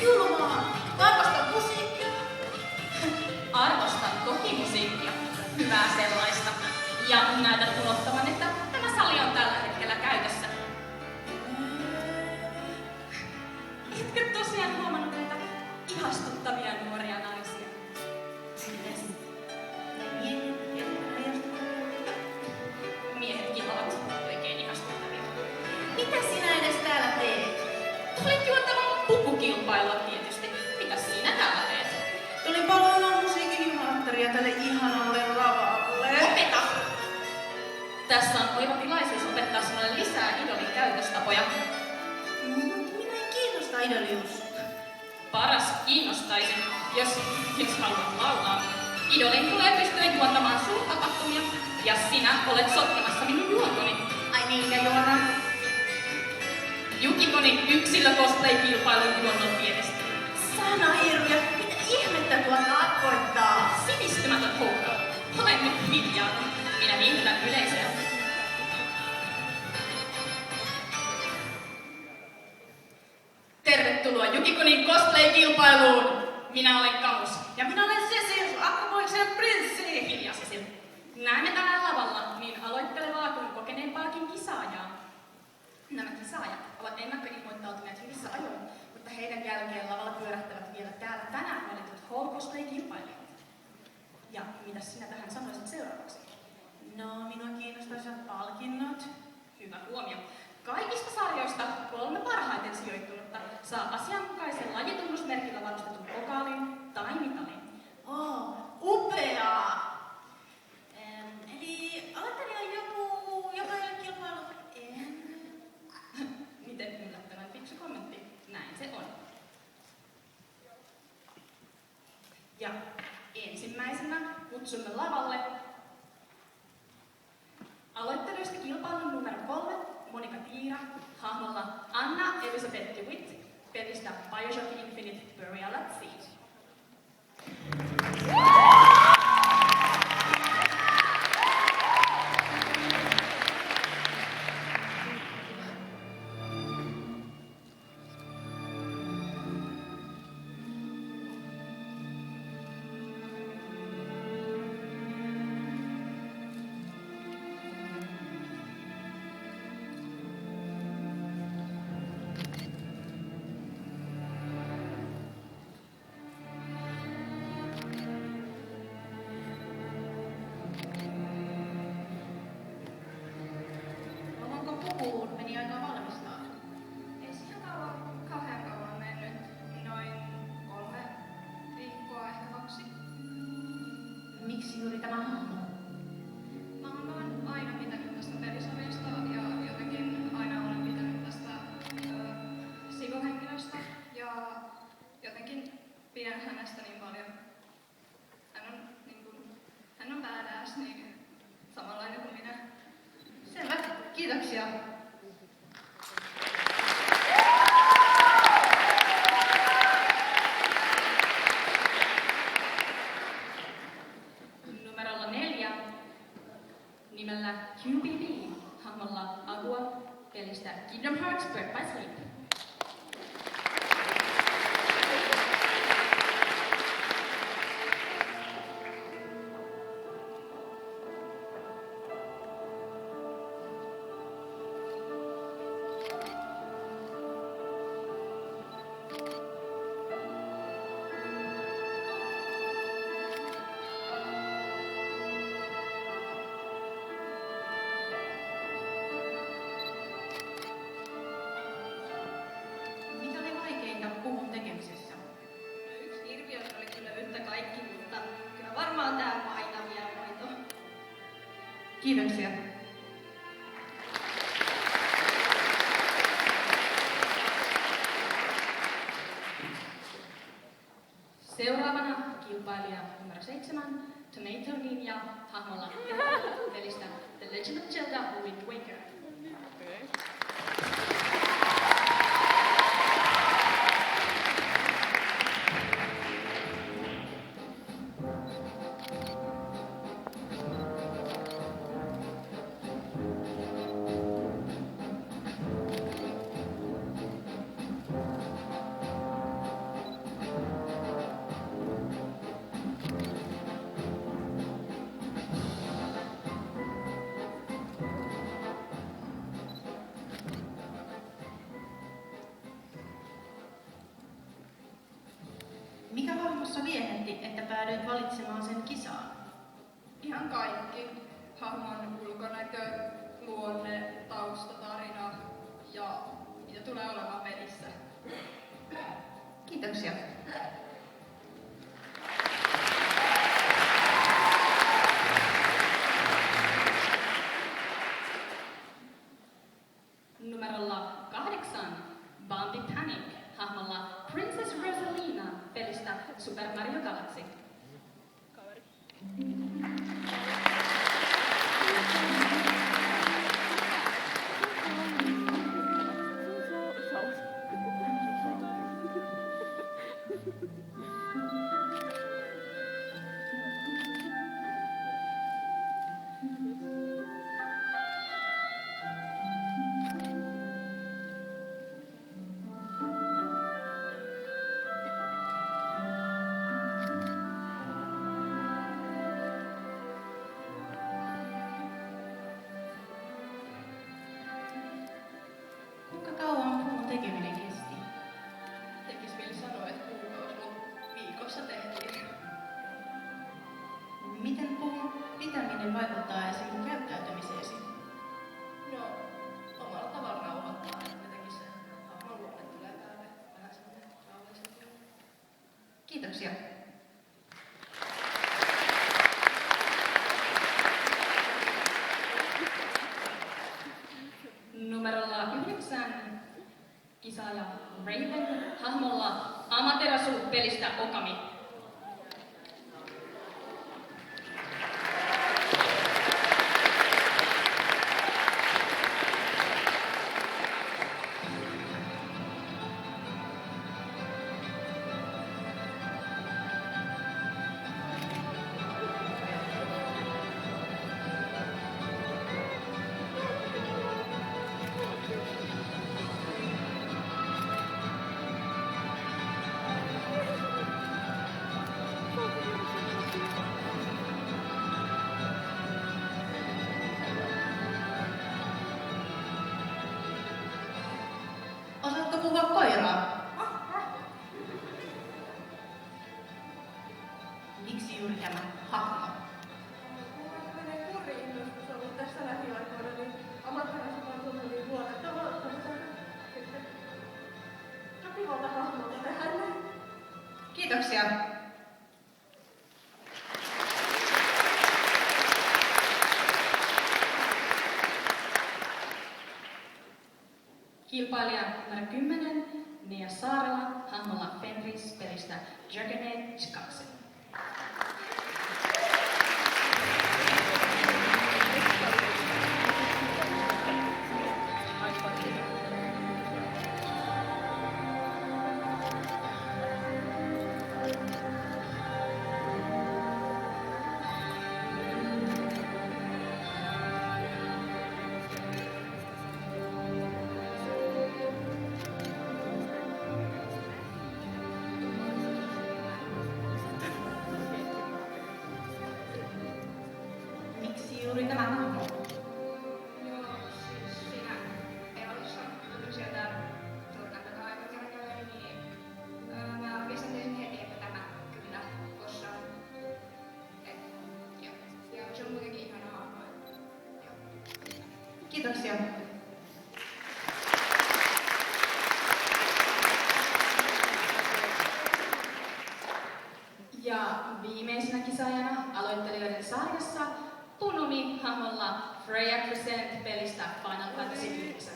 julmaa. Arvostan musiikkia. Arvostan toki musiikkia. Hyvää sellaista. Ja näytät unohtavan, että tämä sali on tällä hetkellä käytössä. Etkö tosiaan huomannut näitä ihastuttavia nuoria naisia? Miehetkin ovat oikein ihastuttavia. Mitä sinä edes täällä teet? Tulit juontamaan pukukilpailua tietysti. Mitäs sinä täällä teet? Tulin palvelemaan musiikin juhalattaria tälle ihanalle lavalle. Opeta! Tässä on oiva tilaisuus opettaa sinulle lisää idolin käytöstapoja. Minä ei kiinnosta idolius. Paras kiinnostaisi, jos haluat laulaa. Idolin tulee pystyä juontamaan suurtapahtumia, ja sinä olet sotkemassa minun juontoni. Ai minkä juona? Yukikonin yksilö-cosplay-kilpailun juonnon tietysti. Sana hirviö, mitä ihmettä tuo tarkoittaa? Sivistymätön houkka. Olen nyt hiljaa. Minä viihdytän yleisöä. Tervetuloa Yukikonin cosplay-kilpailuun! Minä olen Kamus. Ja minä olen Cecil, akkumoiksen prinssi. Hiljaa Cecil. Näemme tällä lavalla niin aloittelevaa kuin kokeneempaakin kisaajaa. Nämä kisaajat ovat ennakkoilmoittautuneet hyvissä ajoin, mutta heidän jälkeen lavalla pyörähtävät vielä täällä tänään valitut Hall Cosplay-kilpailijat. Ja mitä sinä tähän sanoisit seuraavaksi? No, minua kiinnostaisivat palkinnot. Hyvä huomio. Kaikista sarjoista 3 parhaiten sijoittunutta saa asianmukaisen lajitunnusmerkillä varustetun pokaalin tai mitalin. Oh, upeaa! Eli aloittelija on joku, joka ei ole kilpailut ennen. Miten yllättävän fiksu kommentti. Näin se on. Ja ensimmäisenä kutsumme lavalle aloittelijoista kilpailun numero 3, Monika Tiira, hahmolla Anna Elizabeth DeWitt, pelistä Bioshock Infinite Burial at Sea. Pukuun meni aika valmistaa. Ei siinä kauhean kauan mennyt. Noin 3 viikkoa, ehkä 2. Miksi juuri tämä hahmo? Mä oon aina pitänyt tästä pelisarjasta ja jotenkin aina olen pitänyt tästä sivuhenkilöstä. Ja jotenkin pidän hänestä niin paljon. Hän on badass, niin samanlainen kuin minä. Selvä, kiitoksia. Numerolla 4 nimellä QBB, hahmolla Agua, pelistä Kingdom Hearts Birth by Sleep. Mikä oli vaikeinta puhun tekemisessä? Yksi hirviöstä oli kyllä yhtä kaikki, mutta kyllä varmaan tää painavia voito. Kiitoksia. Seuraavana kilpailija numero 7, Tomato Ninja, hahmolla pelistä The Legend of Zelda Wind Waker. hahmossa viehätti, että päädyit valitsemaan sen kisaan? Ihan kaikki. Hahmon ulkonäkö, luonne, taustatarina ja mitä tulee olemaan pelissä. Kiitoksia. Numerolla 8 Bambi Panic hahmolla Princess Rosalina pelistä Super Mario Galaxy. Kuinka kauan puun tekeminen kesti? Tekis mieli sanoa, että kuukausi, mutta viikossa tehtiin. Miten puun pitäminen vaikuttaa esim. Käyttäytymiseesi? No, omalla tavalla rauhoittaa, että jotenkin se hahmon luonne tulee päälle vähän semmoinen rauhallisempi. Kiitoksia. Numerolla 9 kisaaja Raven hahmolla Amaterasu pelistä Okami. Osaatko puhua koiraa? Miksi juuri tämä hahmo? Menee kuriin, joskus ollut tässä lähiaikoina, niin Amaterasu on tullut niin luotettavaa, että sopivalta hahmolta tehdä näin. Kiitoksia. Kilpailija numero 10 Nia Saarela hahmolla Fenris pelistä Dragon 2. Miksi juuri tämä hahmo? Joo, siis siinä elossa, kun sieltä Turkan takaa aika kerran niin mä oikeastaan tiesin heti, että tämä kyllä osaa. Ja se on muutenkin ihana hahmo. Kiitoksia. Ja viimeisenä kisaajana aloittelijoiden sarjassa Punumi hahmolla Freya Crescent pelistä Final Fantasy 9.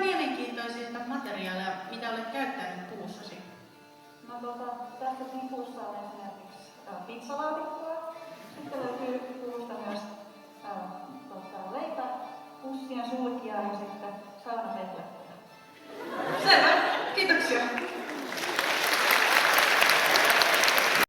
mielenkiintoisinta materiaalia, mitä olet käyttänyt puussasi? No tässä puussa on esimerkiksi pizzalaatikkoa. Sitten löytyy puusta myös leipäpussien sulkia ja sitten saunapetlettä. Selvä, kiitoksia.